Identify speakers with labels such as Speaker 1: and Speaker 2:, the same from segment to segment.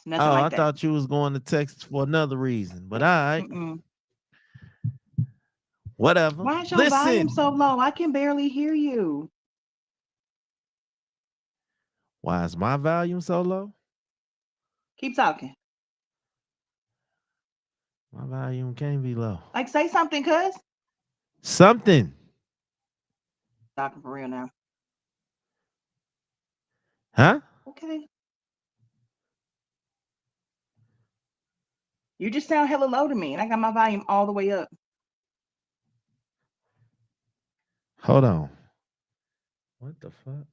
Speaker 1: Nothing
Speaker 2: Oh, I
Speaker 1: like that.
Speaker 2: thought you was going to Texas for another reason. But all right,
Speaker 1: Mm-mm.
Speaker 2: whatever.
Speaker 1: Why is your volume
Speaker 2: Listen.
Speaker 1: so low? I can barely hear you.
Speaker 2: Why is my volume so low?
Speaker 1: Keep talking.
Speaker 2: My volume can't be low.
Speaker 1: Like, say something, cuz.
Speaker 2: Something.
Speaker 1: Talking for real now.
Speaker 2: Huh?
Speaker 1: Okay. You just sound hella low to me, and I got my volume all the way up.
Speaker 2: Hold on. What the fuck?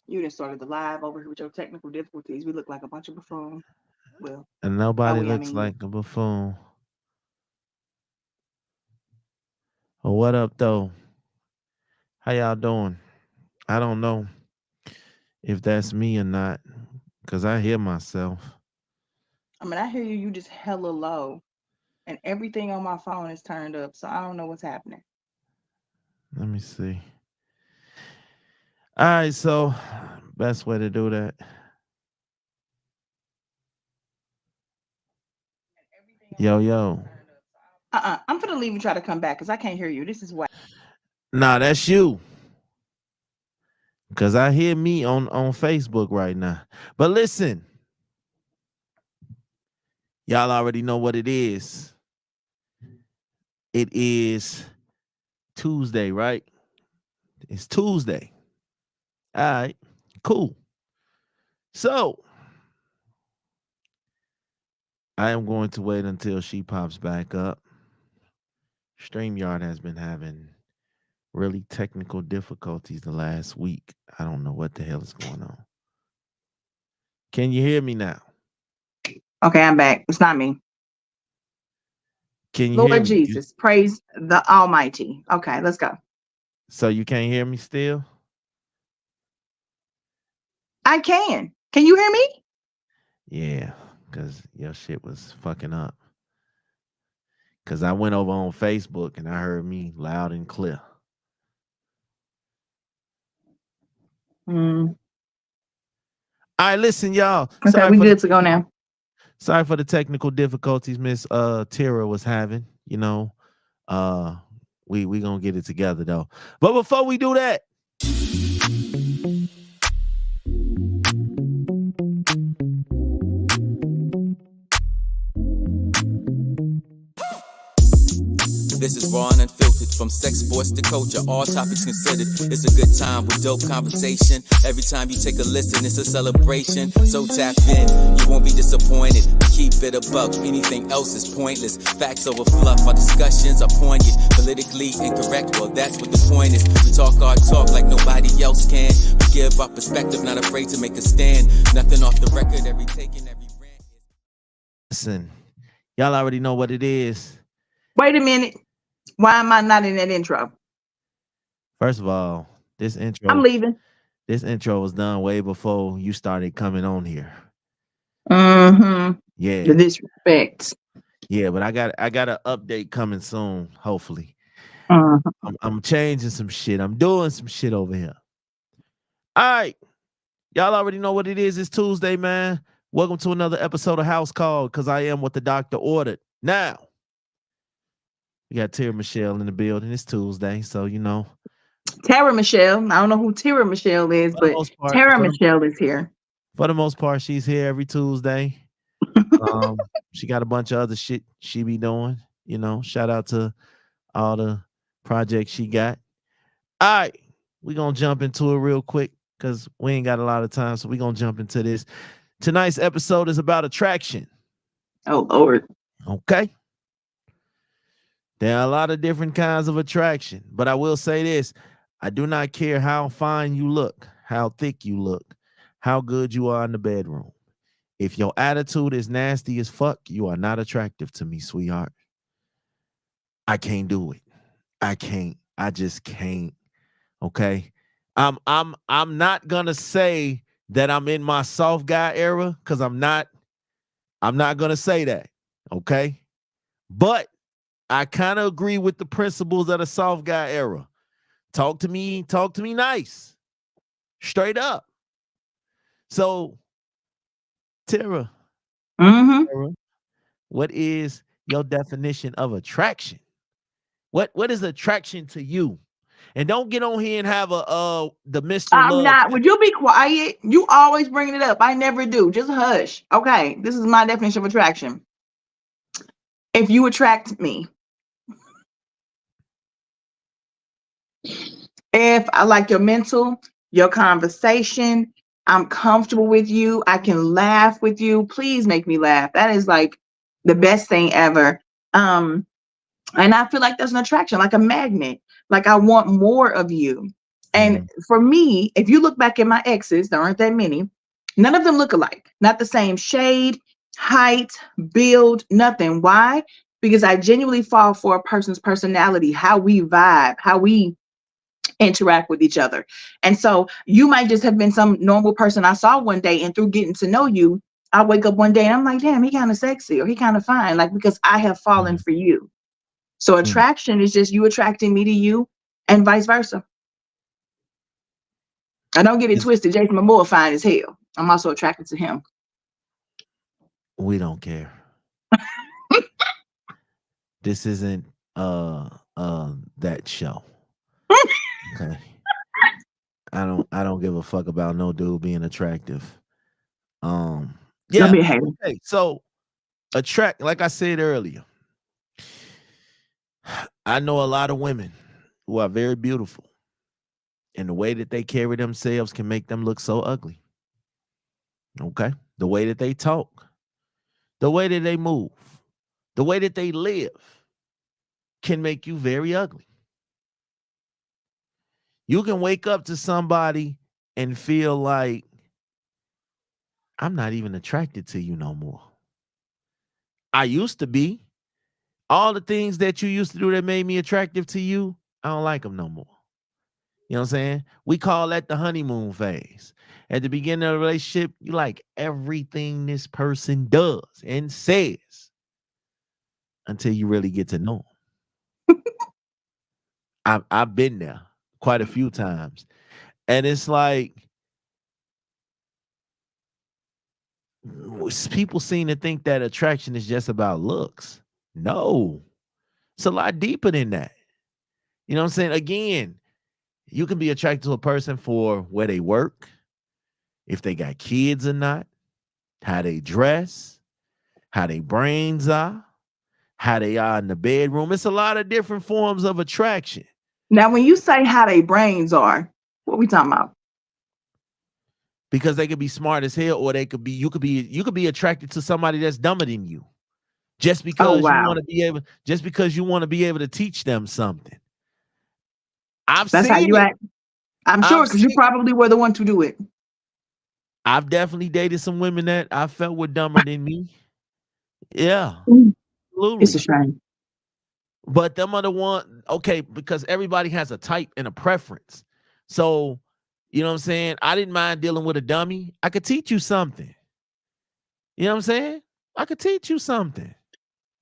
Speaker 1: You just started the live over here with your technical difficulties. We look like a bunch of buffoons. Well,
Speaker 2: And
Speaker 1: by
Speaker 2: nobody
Speaker 1: we, I
Speaker 2: looks
Speaker 1: mean you.
Speaker 2: like a buffoon. Well, what up, though? How y'all doing? I don't know if that's me or not, because I hear myself.
Speaker 1: I mean, I hear you. You just hella low, and everything on my phone is turned up, so I don't know what's happening.
Speaker 2: Let me see. All right, so best way to do that. Yo, yo.
Speaker 1: I'm gonna leave and try to come back because I can't hear you. This is why.
Speaker 2: Nah, that's you. Cause I hear me on Facebook right now. But listen, y'all already know what it is. It is Tuesday, right? It's Tuesday. All right, cool. So I am going to wait until she pops back up. StreamYard has been having really technical difficulties the last week. I don't know what the hell is going on. Can you hear me now?
Speaker 1: Okay, I'm back. It's not me.
Speaker 2: Can you hear
Speaker 1: Lord
Speaker 2: me?
Speaker 1: Jesus, praise the Almighty. Okay, let's go.
Speaker 2: So you can't hear me still?
Speaker 1: I can. Can you hear me?
Speaker 2: Yeah, because your shit was fucking up. Because I went over on Facebook and I heard me loud and clear.
Speaker 1: Mm.
Speaker 2: All right, listen, y'all.
Speaker 1: Okay, we good to go now.
Speaker 2: Sorry for the technical difficulties Miss Tira was having. You know, uh, we gonna get it together though. But before we do that,
Speaker 3: this is raw and unfiltered, from sex, sports to culture, all topics considered. It's a good time with dope conversation. Every time you take a listen, it's a celebration. So tap in, you won't be disappointed. We keep it a buck, anything else is pointless. Facts over fluff, our discussions are poignant. Politically incorrect, well that's what the point is. We talk our talk like nobody else can. We give our perspective, not afraid to make a stand. Nothing off the record, every take and every rant.
Speaker 2: listen, y'all already know what it is.
Speaker 1: Wait a minute. Why am I not in that intro?
Speaker 2: First of all,
Speaker 1: I'm leaving.
Speaker 2: this intro was done way before you started coming on here.
Speaker 1: Mm-hmm.
Speaker 2: Yeah,
Speaker 1: The disrespect.
Speaker 2: yeah, but I got an update coming soon. Hopefully,
Speaker 1: Mm-hmm.
Speaker 2: I'm changing some shit. I'm doing some shit over here. All right, y'all already know what it is. It's Tuesday, man. Welcome to another episode of House Call, because I am what the doctor ordered. Now, we got Tara Michelle in the building. It's Tuesday, so you know,
Speaker 1: Tara Michelle. I don't know who Tara Michelle is,
Speaker 2: for the
Speaker 1: but
Speaker 2: most part,
Speaker 1: Tara Michelle is here.
Speaker 2: for the most part, she's here every Tuesday. She got a bunch of other shit she be doing. You know, shout out to all the projects she got. All right, we gonna jump into it real quick because we ain't got a lot of time, so we gonna jump into this. Tonight's episode is about attraction.
Speaker 1: Oh Lord.
Speaker 2: Okay. There are a lot of different kinds of attraction, but I will say this. I do not care how fine you look, how thick you look, how good you are in the bedroom. If your attitude is nasty as fuck, you are not attractive to me, sweetheart. I can't do it. I can't. I just can't. Okay. I'm not gonna say that I'm in my soft guy era, because I'm not. I'm not gonna say that. Okay. But I kind of agree with the principles of the soft guy era. Talk to me nice. Straight up. So, Tara,
Speaker 1: Mm-hmm.
Speaker 2: what is your definition of attraction? What is attraction to you? And don't get on here and have the Mr.
Speaker 1: I'm
Speaker 2: Love.
Speaker 1: not. Would you be quiet? You always bringing it up. I never do. Just hush. Okay. This is my definition of attraction. If you attract me, if I like your mental, your conversation, I'm comfortable with you, I can laugh with you. Please make me laugh. That is like the best thing ever. And I feel like there's an attraction, like a magnet. Like I want more of you. And for me, if you look back at my exes, there aren't that many, none of them look alike. Not the same shade, height, build, nothing. Why? Because I genuinely fall for a person's personality, how we vibe, how we interact with each other. And so you might just have been some normal person I saw one day, and through getting to know you, I wake up one day and I'm like, damn, he kind of sexy or he kind of fine, like because I have fallen for you. So attraction is just you attracting me to you and vice versa. I don't get it twisted. Jason Momoa fine as hell. I'm also attracted to him.
Speaker 2: We don't care. This isn't that show. Okay. I don't give a fuck about no dude being attractive. Yeah.
Speaker 1: Don't be a hater.
Speaker 2: Okay, so attract, like I said earlier, I know a lot of women who are very beautiful, and the way that they carry themselves can make them look so ugly. Okay? The way that they talk, the way that they move, the way that they live can make you very ugly. You can wake up to somebody and feel like, I'm not even attracted to you no more. I used to be. All the things that you used to do that made me attractive to you, I don't like them no more. You know what I'm saying? We call that the honeymoon phase. At the beginning of the relationship, you like everything this person does and says until you really get to know them. I've been there quite a few times. And it's like, people seem to think that attraction is just about looks. No, it's a lot deeper than that. You know what I'm saying? Again, you can be attracted to a person for where they work, if they got kids or not, how they dress, how their brains are, how they are in the bedroom. It's a lot of different forms of attraction.
Speaker 1: Now, when you say how their brains are, what we talking about?
Speaker 2: Because they could be smart as hell, or they could be, you could be attracted to somebody that's dumber than you. Just because you want to be able, to teach them something.
Speaker 1: That's how you act. I'm sure, because you probably were the one to do it.
Speaker 2: I've definitely dated some women that I felt were dumber than me. Yeah, absolutely.
Speaker 1: It's a shame.
Speaker 2: But them are the one, okay, because everybody has a type and a preference. So, you know what I'm saying? I didn't mind dealing with a dummy. I could teach you something. You know what I'm saying? I could teach you something.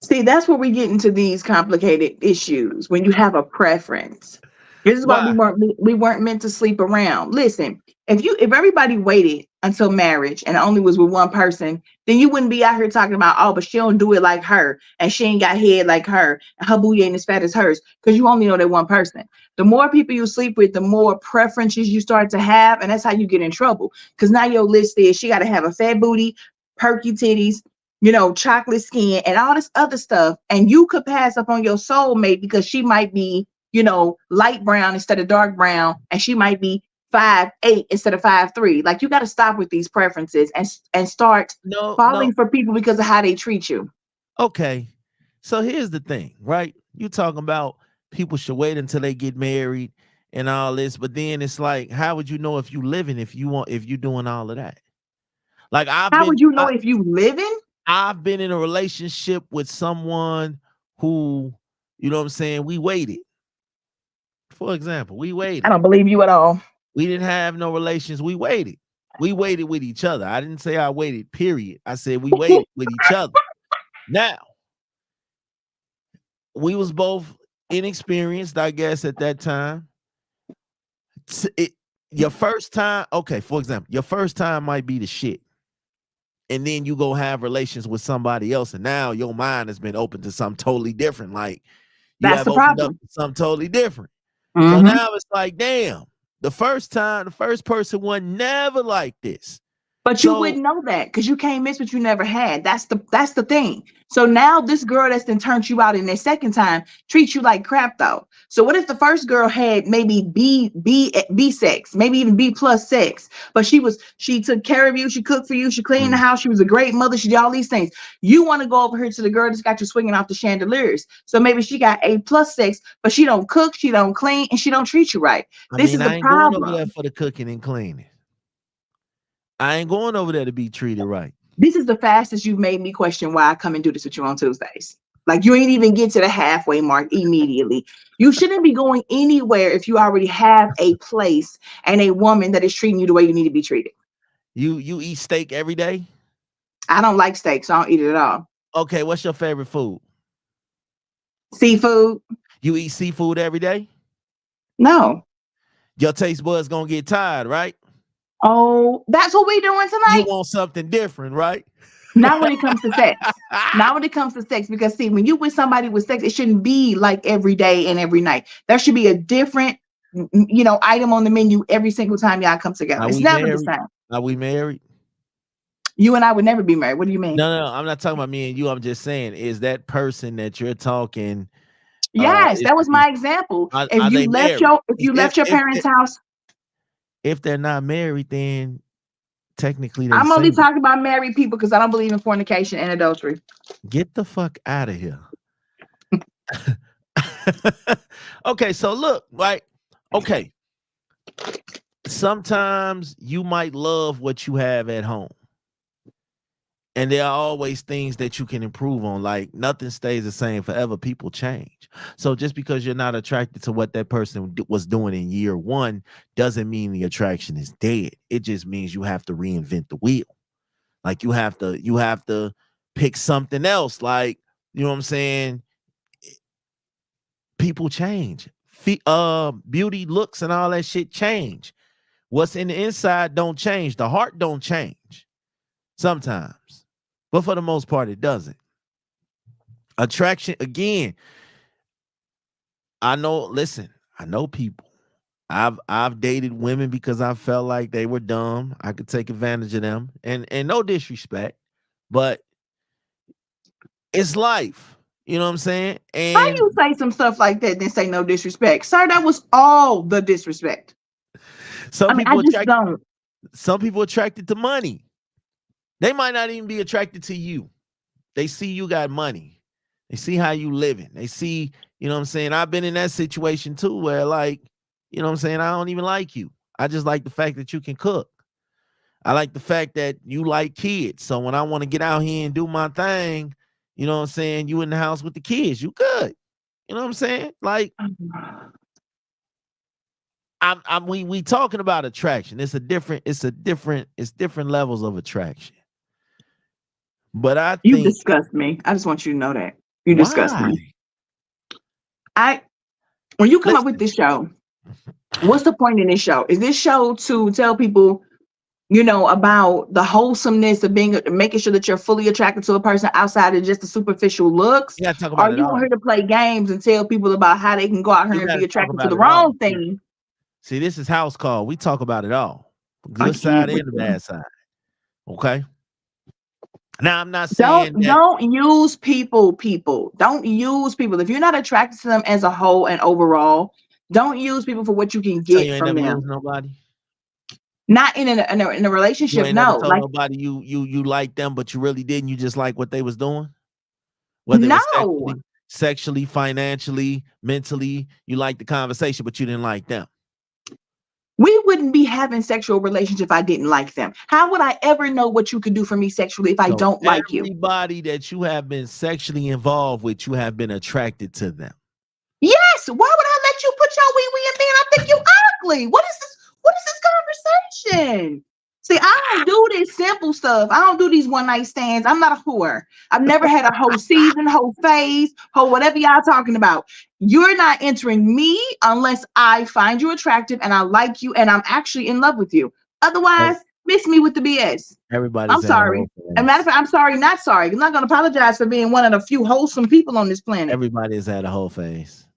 Speaker 1: See, that's where we get into these complicated issues when you have a preference. This is why we weren't meant to sleep around. Listen, if everybody waited until marriage and only was with one person, then you wouldn't be out here talking about, oh, but she don't do it like her, and she ain't got head like her, and her booty ain't as fat as hers, because you only know that one person. The more people you sleep with, the more preferences you start to have, and that's how you get in trouble. Because now your list is she got to have a fat booty, perky titties, chocolate skin, and all this other stuff. And you could pass up on your soulmate because she might be, light brown instead of dark brown, and she might be 5'8" instead of 5'3". Like, you got to stop with these preferences and start falling for people because of how they treat you.
Speaker 2: Okay, so here's the thing, right? You talking about people should wait until they get married and all this, but then it's like, how would you know if you living if you doing all of that? Like,
Speaker 1: how would you know if you living?
Speaker 2: I've been in a relationship with someone who, you know what I'm saying, we waited. For example, we waited.
Speaker 1: I don't believe you at all.
Speaker 2: We didn't have no relations. We waited. We waited with each other. I didn't say I waited, period. I said we waited with each other. Now, we was both inexperienced, I guess, at that time. Your first time, okay, for example, your first time might be the shit. And then you go have relations with somebody else, and now your mind has been open to something totally different. Like you
Speaker 1: That's
Speaker 2: have
Speaker 1: the
Speaker 2: opened up
Speaker 1: problem.
Speaker 2: to something totally different. So
Speaker 1: Mhm.
Speaker 2: now it's like, damn, the first person was never like this.
Speaker 1: But you wouldn't know that because you can't miss what you never had. That's the thing. So now this girl that's then turned you out in their second time treats you like crap though. So what if the first girl had maybe B sex, maybe even B plus sex, but she took care of you, she cooked for you, she cleaned the house, she was a great mother, she did all these things. You want to go over here to the girl that's got you swinging off the chandeliers. So maybe she got A plus sex, but she don't cook, she don't clean, and she don't treat you right. This is the
Speaker 2: I ain't going over
Speaker 1: problem.
Speaker 2: there for the cooking and cleaning. I ain't going over there to be treated right.
Speaker 1: This is the fastest you've made me question why I come and do this with you on Tuesdays. Like you ain't even get to the halfway mark immediately. You shouldn't be going anywhere if you already have a place and a woman that is treating you the way you need to be treated.
Speaker 2: You eat steak every day?
Speaker 1: I don't like steak, so I don't eat it at all.
Speaker 2: Okay, what's your favorite food?
Speaker 1: Seafood?
Speaker 2: You eat seafood every day?
Speaker 1: No.
Speaker 2: Your taste buds gonna get tired, right?
Speaker 1: Oh, that's what we doing tonight?
Speaker 2: You want something different, right?
Speaker 1: Not when it comes to sex. Not when it comes to sex, because see, when you with somebody with sex, it shouldn't be like every day and every night. There should be a different, item on the menu every single time y'all come together. It's never the same.
Speaker 2: Are we married?
Speaker 1: You and I would never be married. What do you mean?
Speaker 2: No, I'm not talking about me and you. I'm just saying, is that person that you're talking?
Speaker 1: Yes, that was my example. If you left your parents' house.
Speaker 2: If they're not married, then technically
Speaker 1: I'm only talking about married people because I don't believe in fornication and adultery.
Speaker 2: Get the fuck out of here. Okay, so look, right? Okay. Sometimes you might love what you have at home. And there are always things that you can improve on. Like nothing stays the same forever. People change. So just because you're not attracted to what that person was doing in year one doesn't mean the attraction is dead. It just means you have to reinvent the wheel. Like you have to pick something else. Like, you know what I'm saying? People change. Beauty, looks, and all that shit change. What's in the inside don't change. The heart don't change. Sometimes. But for the most part, it doesn't. Attraction, again, I know people. I've dated women because I felt like they were dumb. I could take advantage of them. And no disrespect, but it's life. You know what I'm saying? And
Speaker 1: how you say some stuff like that, then say no disrespect? Sir, that was all the disrespect. Some
Speaker 2: people attracted to money. They might not even be attracted to you. They see you got money. They see how you living. They see, you know what I'm saying? I've been in that situation too where like, you know what I'm saying? I don't even like you. I just like the fact that you can cook. I like the fact that you like kids. So when I want to get out here and do my thing, you know what I'm saying? You in the house with the kids, you good. You know what I'm saying? Like, we talking about attraction. It's different levels of attraction. But I think
Speaker 1: you disgust me. I just want you to know that. You disgust me. When you come up with this show, what's the point in this show? Is this show to tell people, about the wholesomeness of making sure that you're fully attracted to a person outside of just the superficial looks?
Speaker 2: Yeah, talk about
Speaker 1: or you want her to play games and tell people about how they can go out here and be attracted to the wrong thing?
Speaker 2: See, this is house call. We talk about it all. Good side and the bad side. Okay. Now I'm not saying
Speaker 1: don't use people. Don't use people. If you're not attracted to them as a whole and overall, don't use people for what you can get from them.
Speaker 2: Nobody.
Speaker 1: Not in a relationship.
Speaker 2: You ain't never told nobody you like them, but you really didn't. You just like what they was doing. Whether it was sexually, financially, mentally, you liked the conversation, but you didn't like them.
Speaker 1: We wouldn't be having sexual relations if I didn't like them. How would I ever know what you could do for me sexually if I don't like you?
Speaker 2: Everybody that you have been sexually involved with, you have been attracted to them.
Speaker 1: Yes. Why would I let you put your wee-wee in me and I think you ugly? What is this conversation? See, I don't do this simple stuff. I don't do these one night stands. I'm not a whore. I've never had a whole season, whole phase, whole whatever y'all talking about. You're not entering me unless I find you attractive and I like you and I'm actually in love with you. Otherwise, miss me with the BS.
Speaker 2: Everybody's
Speaker 1: I'm sorry. As a matter of fact, I'm sorry, not sorry. I'm not going to apologize for being one of the few wholesome people on this planet.
Speaker 2: Everybody's had a whole phase.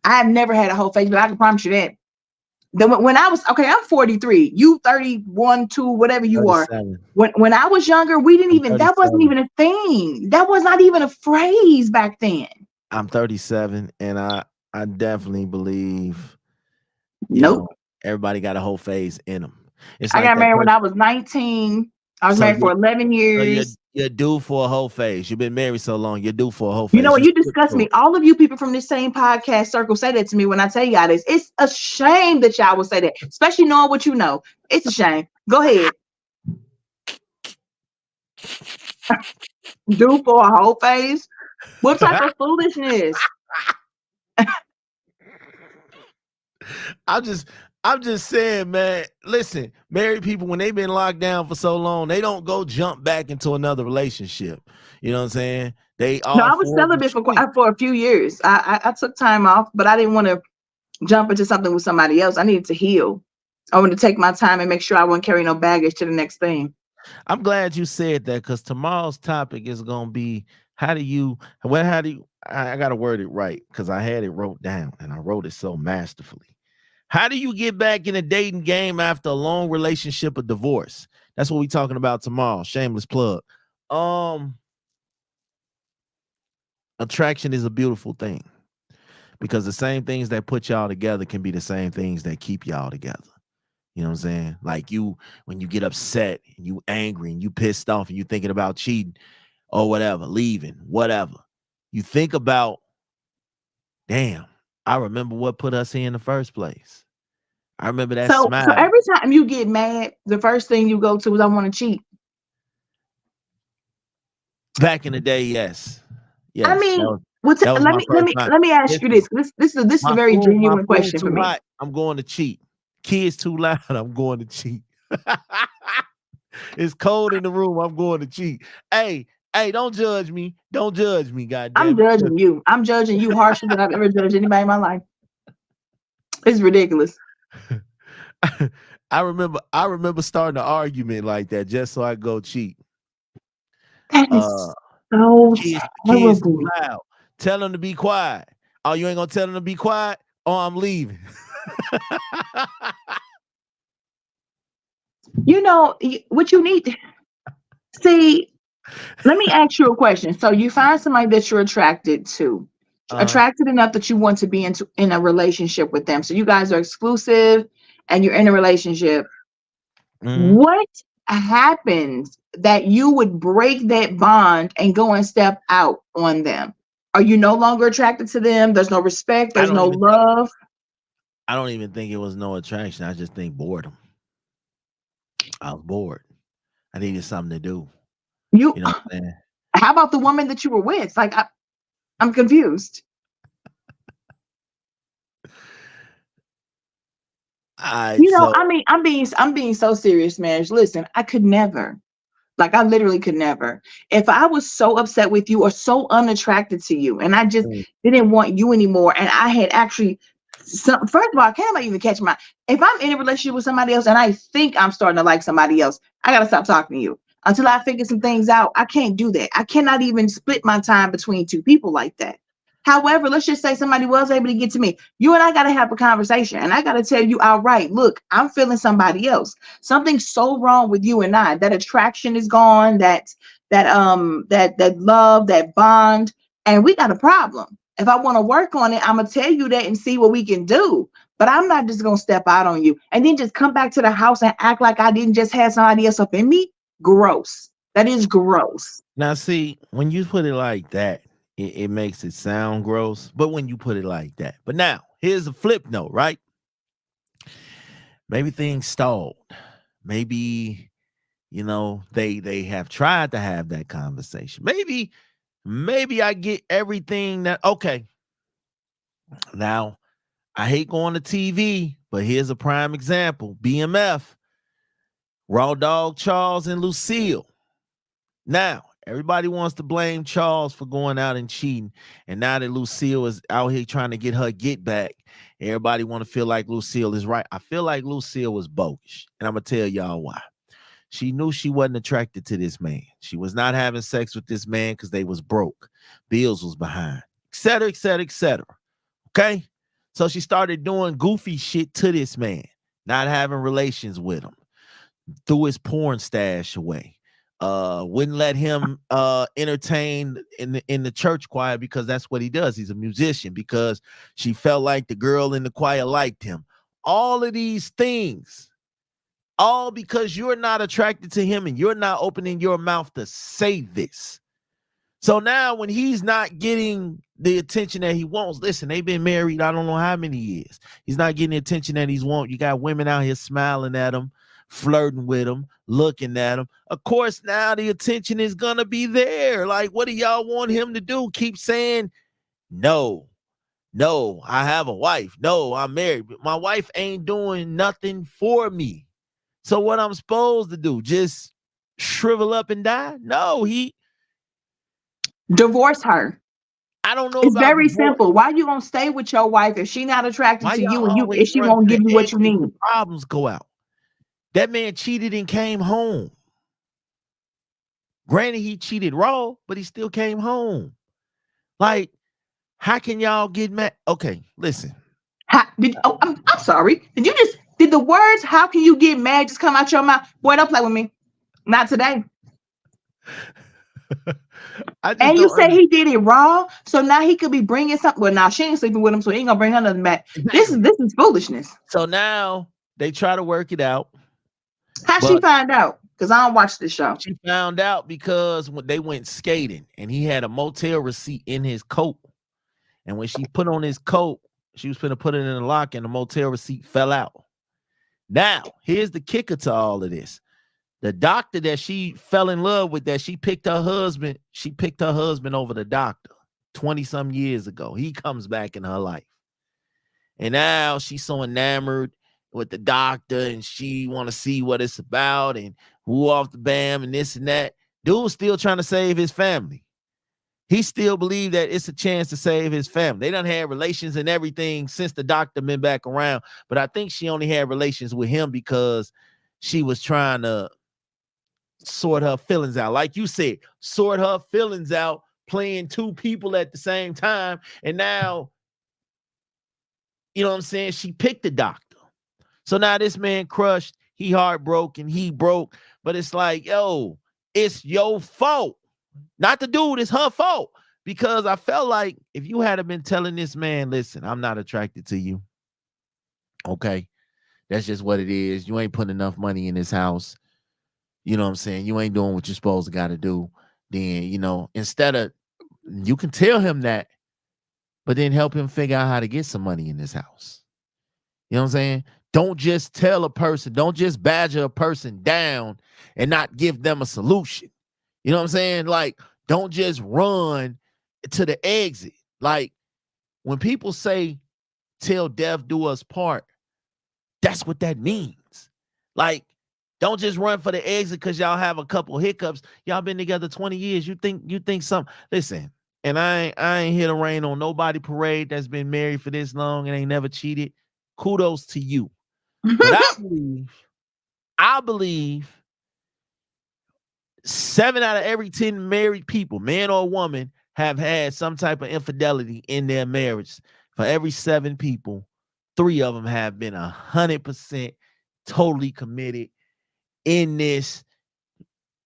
Speaker 1: I have never had a whole phase, but I can promise you that. When I was I'm 43, you 31, 2, whatever you
Speaker 2: 37.
Speaker 1: are. When I was younger, we didn't even, that wasn't even a thing. That was not even a phrase back then.
Speaker 2: I'm 37, and I definitely believe, everybody got a whole phase in them.
Speaker 1: I got married when I was 19. I was married for 11 years.
Speaker 2: So you're due for a whole phase. You've been married so long. You're due for a whole phase.
Speaker 1: You know what? You discuss me. All of you people from this same podcast circle say that to me when I tell y'all this. It's a shame that y'all would say that, especially knowing what you know. It's a shame. Go ahead. Due for a whole phase? What type of foolishness?
Speaker 2: I'm just saying, man, listen, married people, when they've been locked down for so long, they don't go jump back into another relationship. You know what I'm saying? They are.
Speaker 1: No, I was celibate for a few years. I took time off, but I didn't want to jump into something with somebody else. I needed to heal. I wanted to take my time and make sure I wouldn't carry no baggage to the next thing.
Speaker 2: I'm glad you said that, because tomorrow's topic is going to be, I got to word it right, because I had it wrote down and I wrote it so masterfully. How do you get back in the dating game after a long relationship or divorce? That's what we're talking about tomorrow. Shameless plug. Attraction is a beautiful thing, because the same things that put y'all together can be the same things that keep y'all together. You know what I'm saying? Like when you get upset and you angry and you pissed off and you thinking about cheating or whatever, leaving, whatever, you think about, damn, I remember what put us here in the first place. I remember that smile.
Speaker 1: So every time you get mad, the first thing you go to is, I want to cheat.
Speaker 2: Back in the day, yes. Yes.
Speaker 1: I mean, let me ask you this. This is a very genuine question for me.
Speaker 2: Hot, I'm going to cheat. Kids too loud, I'm going to cheat. It's cold in the room, I'm going to cheat. Hey, don't judge me. Don't judge me, goddamn.
Speaker 1: I'm judging you. I'm judging you harsher than I've ever judged anybody in my life. It's ridiculous.
Speaker 2: I remember starting an argument like that just so I go cheat.
Speaker 1: That is so
Speaker 2: kids too loud. Tell them to be quiet. Oh, you ain't gonna tell them to be quiet? Oh, I'm leaving.
Speaker 1: You know what you need. See, let me ask you a question. So you find somebody that you're attracted to, attracted enough that you want to be in a relationship with them. So you guys are exclusive and you're in a relationship. Mm-hmm. What happens that you would break that bond and go and step out on them? Are you no longer attracted to them? There's no respect. There's no love.
Speaker 2: I don't even think it was no attraction. I just think boredom. I was bored. I needed something to do. You know what I'm saying?
Speaker 1: How about the woman that you were with? Like, I'm confused. I'm being so serious, man. Listen, I could never. Like, I literally could never. If I was so upset with you or so unattracted to you, and I just didn't want you anymore, and I had actually, first of all, I can't even catch if I'm in a relationship with somebody else and I think I'm starting to like somebody else, I got to stop talking to you. Until I figure some things out, I can't do that. I cannot even split my time between two people like that. However, let's just say somebody was able to get to me. You and I got to have a conversation, and I got to tell you outright, look, I'm feeling somebody else. Something's so wrong with you and I. That attraction is gone, that love, that bond, and we got a problem. If I want to work on it, I'm going to tell you that and see what we can do. But I'm not just going to step out on you and then just come back to the house and act like I didn't just have somebody else up in me. Gross. That is gross.
Speaker 2: Now, see, when you put it like that, it makes it sound gross, but when you put it like that. But now, here's a flip note, right? Maybe things stalled. Maybe, they have tried to have that conversation. Maybe I get everything that, okay. Now, I hate going to TV, but here's a prime example. BMF. Raw Dog Charles and Lucille. Now, everybody wants to blame Charles for going out and cheating. And now that Lucille is out here trying to get her get back, everybody want to feel like Lucille is right. I feel like Lucille was bogus. And I'm going to tell y'all why. She knew she wasn't attracted to this man. She was not having sex with this man because they was broke. Bills was behind, et cetera, et cetera, et cetera. Okay? So she started doing goofy shit to this man, not having relations with him, threw his porn stash away. Wouldn't let him entertain in the church choir because that's what he does. He's a musician, because she felt like the girl in the choir liked him. All of these things, all because you're not attracted to him and you're not opening your mouth to say this. So now when he's not getting the attention that he wants, listen, they've been married I don't know how many years. He's not getting the attention that he's want. You got women out here smiling at him, flirting with him, looking at him. Of course, now the attention is gonna be there. Like, what do y'all want him to do? Keep saying, no, I have a wife. No, I'm married. But my wife ain't doing nothing for me. So what I'm supposed to do? Just shrivel up and die? No,
Speaker 1: Divorce her.
Speaker 2: I don't know.
Speaker 1: It's
Speaker 2: about
Speaker 1: very
Speaker 2: divorce.
Speaker 1: simple. Why you gonna stay with your wife if she not attracted
Speaker 2: Why
Speaker 1: to you
Speaker 2: y'all
Speaker 1: and
Speaker 2: always
Speaker 1: if she
Speaker 2: run
Speaker 1: won't
Speaker 2: to
Speaker 1: give
Speaker 2: the
Speaker 1: you what you
Speaker 2: exit
Speaker 1: need?
Speaker 2: when problems go out? That man cheated and came home. Granted, he cheated raw, but he still came home. Like, how can y'all get mad? Okay, listen.
Speaker 1: I'm sorry. Did the words "how can you get mad" just come out your mouth? Boy, don't play with me. Not today. And you say he did it raw, so now he could be bringing something. Well, now she ain't sleeping with him, so he ain't gonna bring her nothing back.
Speaker 2: Exactly.
Speaker 1: This is foolishness.
Speaker 2: So now they try to work it out.
Speaker 1: How she find out? Because I don't watch this show.
Speaker 2: She found out because when they went skating and he had a motel receipt in his coat. And when she put on his coat, she was going to put it in the lock and the motel receipt fell out. Now, here's the kicker to all of this. The doctor that she fell in love with, that she picked her husband over the doctor 20-some years ago. He comes back in her life. And now she's so enamored with the doctor and she want to see what it's about and who off the bam and this and that. Dude's still trying to save his family. He still believed that it's a chance to save his family. They done had relations and everything since the doctor been back around. But I think she only had relations with him because she was trying to sort her feelings out. Like you said, sort her feelings out, playing two people at the same time. And now, you know what I'm saying? She picked the doctor. So now this man crushed, he heartbroken, he broke. But it's like, yo, it's your fault. Not the dude, it's her fault. Because I felt like if you had been telling this man, listen, I'm not attracted to you. Okay. That's just what it is. You ain't putting enough money in this house. You know what I'm saying? You ain't doing what you're supposed to got to do. Then, you know, instead of, you can tell him that, but then help him figure out how to get some money in this house. You know what I'm saying? Don't just tell a person, don't just badger a person down and not give them a solution. You know what I'm saying? Like, don't just run to the exit. Like, when people say, till death do us part, that's what that means. Like, don't just run for the exit because y'all have a couple hiccups. Y'all been together 20 years. You think something. Listen, and I ain't here to rain on nobody parade that's been married for this long and ain't never cheated. Kudos to you. But I believe 7 out of every 10 married people, man or woman, have had some type of infidelity in their marriage. For every 7 people, 3 of them have been 100% totally committed in this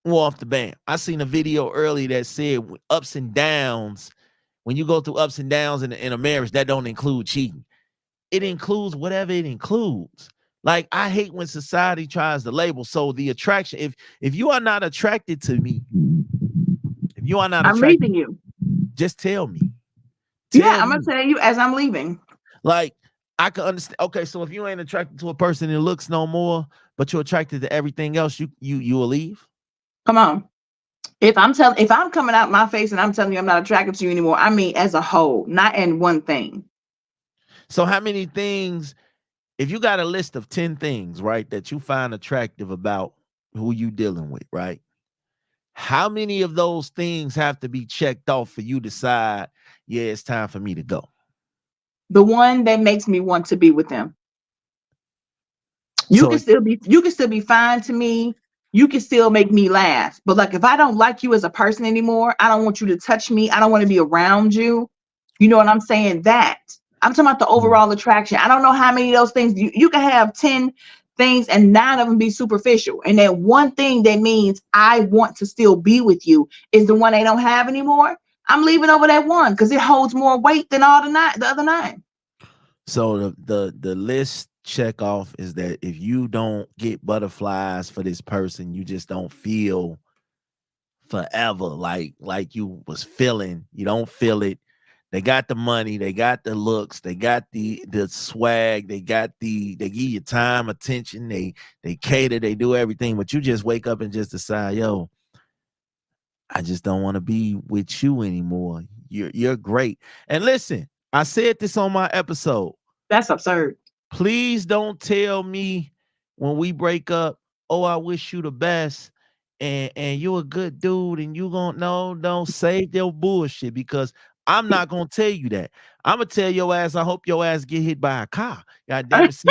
Speaker 2: off the bam. I seen a video earlier that said ups and downs, when you go through ups and downs in a marriage, that don't include cheating. It includes whatever it includes. Like, I hate when society tries to label. So the attraction, if you are not attracted to me, if you are not
Speaker 1: I'm leaving you.
Speaker 2: Just tell me.
Speaker 1: I'm gonna tell you as I'm leaving.
Speaker 2: Like, I can understand. Okay, so if you ain't attracted to a person in looks no more, but you're attracted to everything else, you will leave.
Speaker 1: Come on. If I'm coming out my face and I'm telling you I'm not attracted to you anymore, I mean as a whole, not in one thing.
Speaker 2: So how many things, if you got a list of 10 things, right, that you find attractive about who you dealing with, right? How many of those things have to be checked off for you to decide, yeah, it's time for me to go?
Speaker 1: The one that makes me want to be with them.
Speaker 2: So
Speaker 1: You can still be fine to me. You can still make me laugh. But like if I don't like you as a person anymore, I don't want you to touch me. I don't want to be around you. You know what I'm saying? That. I'm talking about the overall attraction. I don't know how many of those things you can have 10 things and 9 of them be superficial. And that one thing that means I want to still be with you is the one they don't have anymore. I'm leaving over that one because it holds more weight than all the other 9.
Speaker 2: So the list check off is that if you don't get butterflies for this person, you just don't feel forever like you was feeling. You don't feel it. They got the money, they got the looks, they got the swag, they give you time, attention, they cater, they do everything, but you just wake up and just decide, yo, I just don't want to be with you anymore. You're great. And listen, I said this on my episode.
Speaker 1: That's absurd.
Speaker 2: Please don't tell me when we break up, oh, I wish you the best. And you're a good dude, and you don't save your bullshit, because I'm not gonna tell you that. I'm gonna tell your ass, I hope your ass get hit by a car. God damn it. See,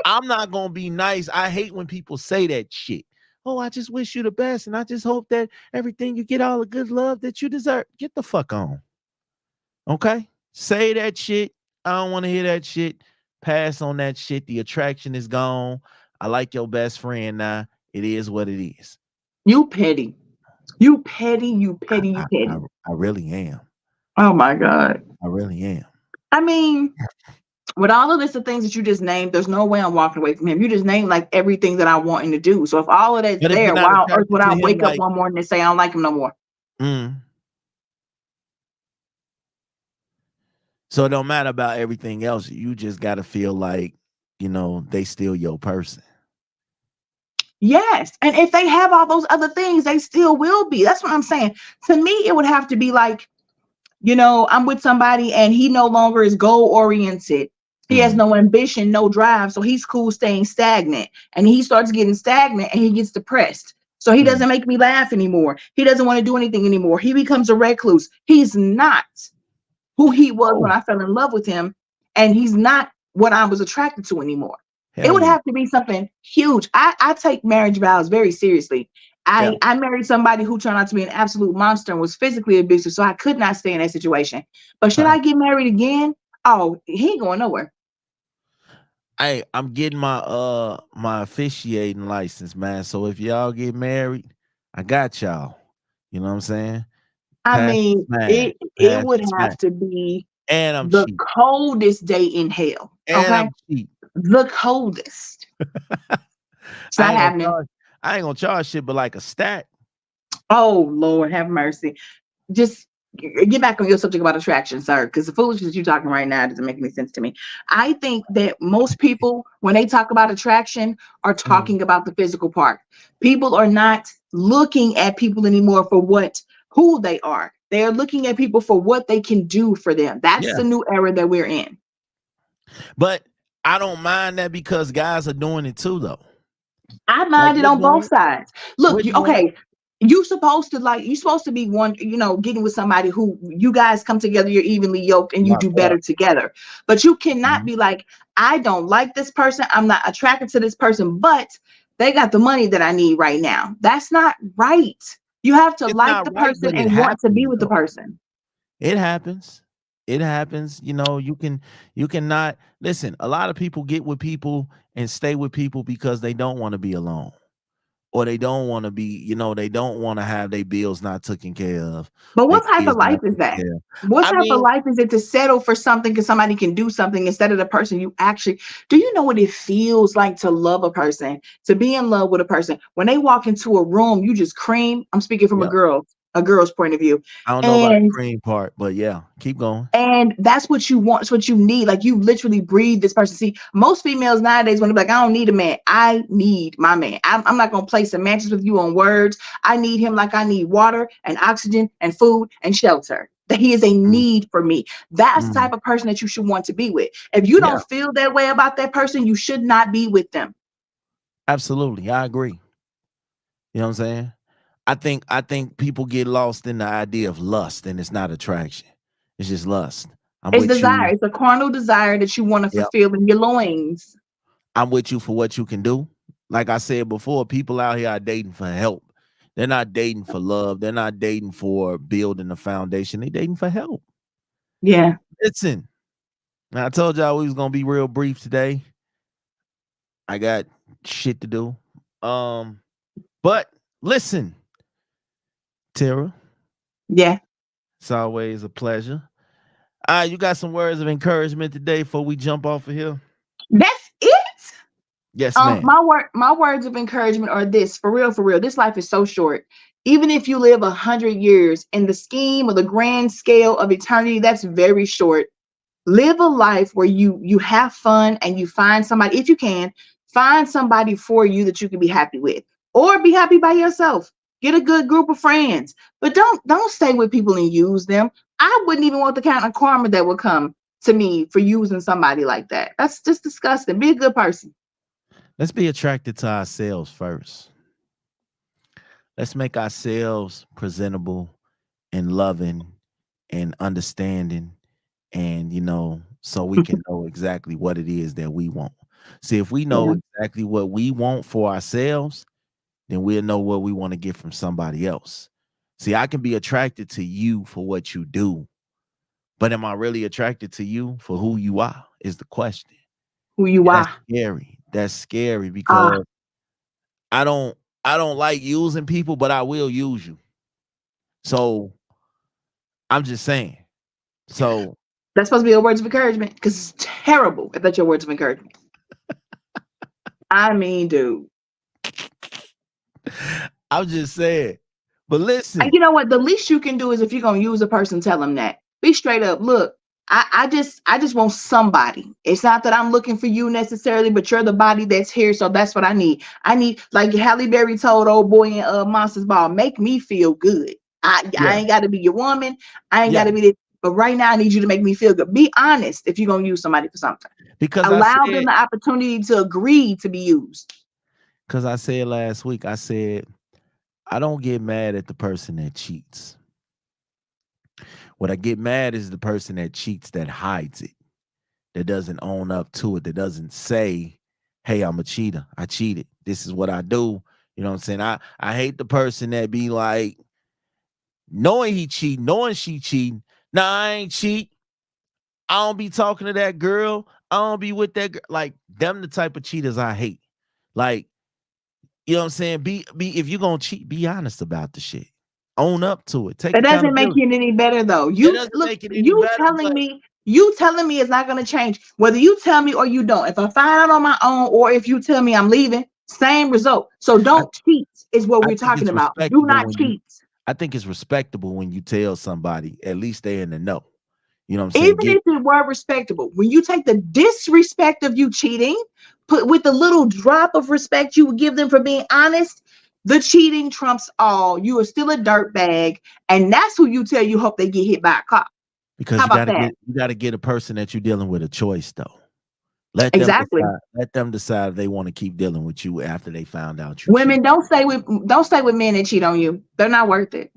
Speaker 2: I'm not gonna be nice. I hate when people say that shit. Oh, I just wish you the best, and I just hope that everything you get all the good love that you deserve. Get the fuck on. Okay? Say that shit. I don't want to hear that shit. Pass on that shit. The attraction is gone. I like your best friend now. It is what it is.
Speaker 1: You petty. You petty. You petty. You petty.
Speaker 2: I really am.
Speaker 1: Oh my God.
Speaker 2: I really am.
Speaker 1: I mean, with all of this, the things that you just named, there's no way I'm walking away from him. You just named like everything that I want him to do. So if all of that's there, why on earth would I wake up one morning and say I don't like him no more?
Speaker 2: So it don't matter about everything else. You just got to feel like, they still your person.
Speaker 1: Yes. And if they have all those other things, they still will be. That's what I'm saying. To me, it would have to be like, I'm with somebody and he no longer is goal oriented. He has no ambition, no drive. So he's cool staying stagnant. And he starts getting stagnant and he gets depressed. So he doesn't make me laugh anymore. He doesn't want to do anything anymore. He becomes a recluse. He's not who he was when I fell in love with him. And he's not what I was attracted to anymore. It would have to be something huge. I take marriage vows very seriously. I married somebody who turned out to be an absolute monster and was physically abusive, so I could not stay in that situation. But should I get married again? Oh, he ain't going nowhere.
Speaker 2: Hey, I'm getting my my officiating license, man. So if y'all get married, I got y'all. You know what I'm saying?
Speaker 1: I mean, it would have to be the coldest day in hell. Okay, the coldest. It's not happening.
Speaker 2: I ain't gonna charge shit, but like a stat.
Speaker 1: Oh Lord, have mercy. Just get back on your subject about attraction, sir, because the foolishness you're talking right now doesn't make any sense to me. I think that most people, when they talk about attraction, are talking about the physical part. People are not looking at people anymore for who they are. They are looking at people for what they can do for them. That's the new era that we're in.
Speaker 2: But I don't mind that because guys are doing it too, though.
Speaker 1: I mind it on both sides. Look, you're supposed to be one, getting with somebody who you guys come together, you're evenly yoked and you do better together. But you cannot be like, I don't like this person. I'm not attracted to this person, but they got the money that I need right now. That's not right. You have to like the person and want to be with the person.
Speaker 2: It happens. It happens. You cannot listen. A lot of people get with people and stay with people because they don't want to be alone, or they don't want to be, they don't want to have their bills not taken care of.
Speaker 1: But what type of life is that? What type of life is it to settle for something because somebody can do something instead of the person you actually? Do you know what it feels like to love a person, to be in love with a person? When they walk into a room, you just cream. I'm speaking from a girl's point of view.
Speaker 2: I don't know about the cream part, but yeah, keep going.
Speaker 1: And that's what you want. It's what you need. Like you literally breathe this person. See, most females nowadays want to be like, I don't need a man. I need my man. I'm not going to play semantics with you on words. I need him like I need water and oxygen and food and shelter. That he is a need for me. That's the type of person that you should want to be with. If you don't feel that way about that person, you should not be with them.
Speaker 2: Absolutely. I agree. You know what I'm saying? I think people get lost in the idea of lust, and it's not attraction. It's just lust. I'm
Speaker 1: It's
Speaker 2: with
Speaker 1: desire.
Speaker 2: you.
Speaker 1: It's a carnal desire that you want to
Speaker 2: Yep.
Speaker 1: fulfill in your loins.
Speaker 2: I'm with you for what you can do. Like I said before, people out here are dating for help. They're not dating for love. They're not dating for building a foundation. They're dating for help.
Speaker 1: Yeah.
Speaker 2: Listen, now I told y'all we was gonna be real brief today. I got shit to do. But listen, Tara,
Speaker 1: Yeah.
Speaker 2: it's always a pleasure. You got some words of encouragement today before we jump off of here?
Speaker 1: That's it.
Speaker 2: Yes, ma'am.
Speaker 1: My words of encouragement are this: for real, this life is so short. Even if you live 100 years in the scheme of the grand scale of eternity, that's very short. Live a life where you have fun and you find somebody, if you can, find somebody for you that you can be happy with, or be happy by yourself. Get a good group of friends, but don't stay with people and use them. I wouldn't even want the kind of karma that would come to me for using somebody like that. That's just disgusting. Be a good person.
Speaker 2: Let's be attracted to ourselves first. Let's make ourselves presentable and loving and understanding, and so we can know exactly what it is that we want. See, if we know
Speaker 1: Yeah.
Speaker 2: exactly what we want for ourselves, then we'll know what we want to get from somebody else. See, I can be attracted to you for what you do, but am I really attracted to you for who you are is the question.
Speaker 1: Who you
Speaker 2: That's
Speaker 1: are.
Speaker 2: scary. That's scary
Speaker 1: Ah,
Speaker 2: because I don't like using people, but I will use you. So I'm just saying. So
Speaker 1: that's supposed to be your words of encouragement, because it's terrible if that's your words of encouragement. I mean, dude.
Speaker 2: I'm just saying. But listen,
Speaker 1: And you know what? The least you can do is, if you're gonna use a person, tell them that. Be straight up. Look, I just want somebody. It's not that I'm looking for you necessarily, but you're the body that's here, so that's what I need. I need, like Halle Berry told old boy in Monsters Ball, make me feel good. I
Speaker 2: yeah,
Speaker 1: ain't got to be your woman. I ain't got
Speaker 2: yeah,
Speaker 1: to be this. But right now, I need you to make me feel good. Be honest if you're gonna use somebody for something.
Speaker 2: because
Speaker 1: Allow them the opportunity to agree to be used.
Speaker 2: I said last week, I said I don't get mad at the person that cheats. What I get mad is the person that cheats that hides it, that doesn't own up to it, that doesn't say, hey, I'm a cheater. I cheated. This is what I do. You know what I'm saying? I hate the person that be like, knowing he cheating, knowing she cheating. Nah, I ain't cheat. I don't be talking to that girl. I don't be with that girl. Like, them the type of cheaters I hate. Like, you know what I'm saying? Be if you're gonna cheat, be honest about the shit. Own up to it. Take
Speaker 1: That doesn't make
Speaker 2: accountability.
Speaker 1: it any better, though.
Speaker 2: It doesn't make it any better, but
Speaker 1: You telling me it's not going to change, whether you tell me or you don't. If I find out on my own, or if you tell me I'm leaving, same result. So
Speaker 2: I,
Speaker 1: don't cheat is what
Speaker 2: I
Speaker 1: we're
Speaker 2: think
Speaker 1: talking
Speaker 2: it's
Speaker 1: about. Do
Speaker 2: respectable
Speaker 1: not
Speaker 2: when you
Speaker 1: cheat.
Speaker 2: I think it's respectable when you tell somebody, at least they're in the know. You know what I'm
Speaker 1: Even
Speaker 2: saying? Get
Speaker 1: if it were respectable, when you take the disrespect of you cheating, put with the little drop of respect you would give them for being honest, the cheating trumps all. You are still a dirt bag, and that's who you tell you hope they get hit by a car.
Speaker 2: because
Speaker 1: How about that?
Speaker 2: you gotta get a person that you're dealing with a choice though. Let them
Speaker 1: Exactly.
Speaker 2: decide. Let them decide if they want to keep dealing with you after they found out you
Speaker 1: Women,
Speaker 2: cheat.
Speaker 1: don't stay with men that cheat on you. They're not worth it.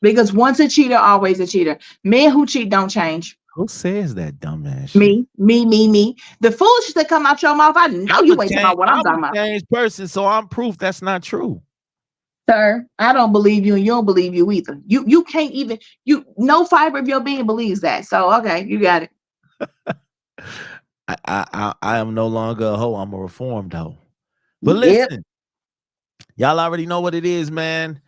Speaker 1: Because once a cheater, always a cheater. Men who cheat don't change.
Speaker 2: Who says that dumbass shit?
Speaker 1: Me. The foolishness that come out your mouth, I know you ain't talking about what I'm talking
Speaker 2: I'm a
Speaker 1: about.
Speaker 2: changed person, so I'm proof that's not true.
Speaker 1: Sir, I don't believe you, and you don't believe you either. You can't even, no fiber of your being believes that. So okay, you got it.
Speaker 2: I am no longer a hoe. I'm a reformed hoe. But
Speaker 1: Yep.
Speaker 2: listen, y'all already know what it is, man.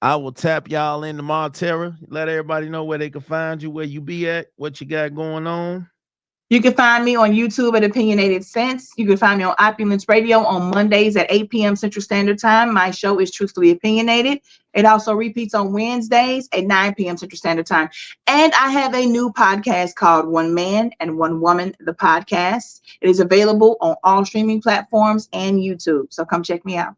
Speaker 2: I will tap y'all in tomorrow, Tara. Let everybody know where they can find you, where you be at, what you got going on.
Speaker 1: You can find me on YouTube at Opinionated Sense. You can find me on Opulence Radio on Mondays at 8 p.m. Central Standard Time. My show is Truthfully Opinionated. It also repeats on Wednesdays at 9 p.m. Central Standard Time. And I have a new podcast called One Man and One Woman, the podcast. It is available on all streaming platforms and YouTube. So come check me out.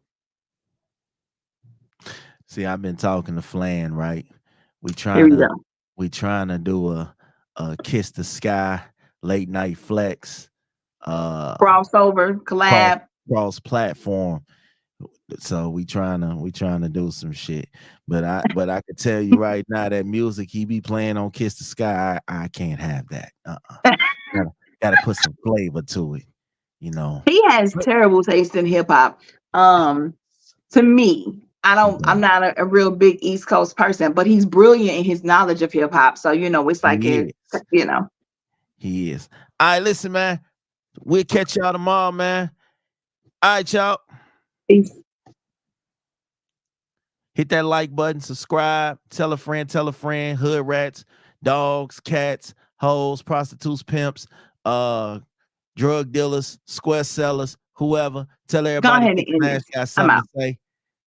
Speaker 2: See, I've been talking to Flan, right? We
Speaker 1: Here
Speaker 2: trying
Speaker 1: we
Speaker 2: to
Speaker 1: go.
Speaker 2: do a Kiss the Sky late night flex
Speaker 1: Crossover, collab.
Speaker 2: cross platform. So we trying to do some shit. But I could tell you right now that music he be playing on Kiss the Sky, I can't have that. Gotta put some flavor to it, you know.
Speaker 1: He has terrible taste in hip hop. To me, I'm not a real big East Coast person, but he's brilliant in his knowledge of hip hop. So, it's like,
Speaker 2: He is. All right, listen, man. We'll catch y'all tomorrow, man. All right, y'all.
Speaker 1: Peace.
Speaker 2: Hit that like button, subscribe, tell a friend, hood rats, dogs, cats, hoes, prostitutes, pimps, drug dealers, square sellers, whoever. Tell
Speaker 1: Go
Speaker 2: everybody
Speaker 1: ahead and end
Speaker 2: Nash
Speaker 1: this.
Speaker 2: got
Speaker 1: I'm
Speaker 2: something
Speaker 1: out.
Speaker 2: to say.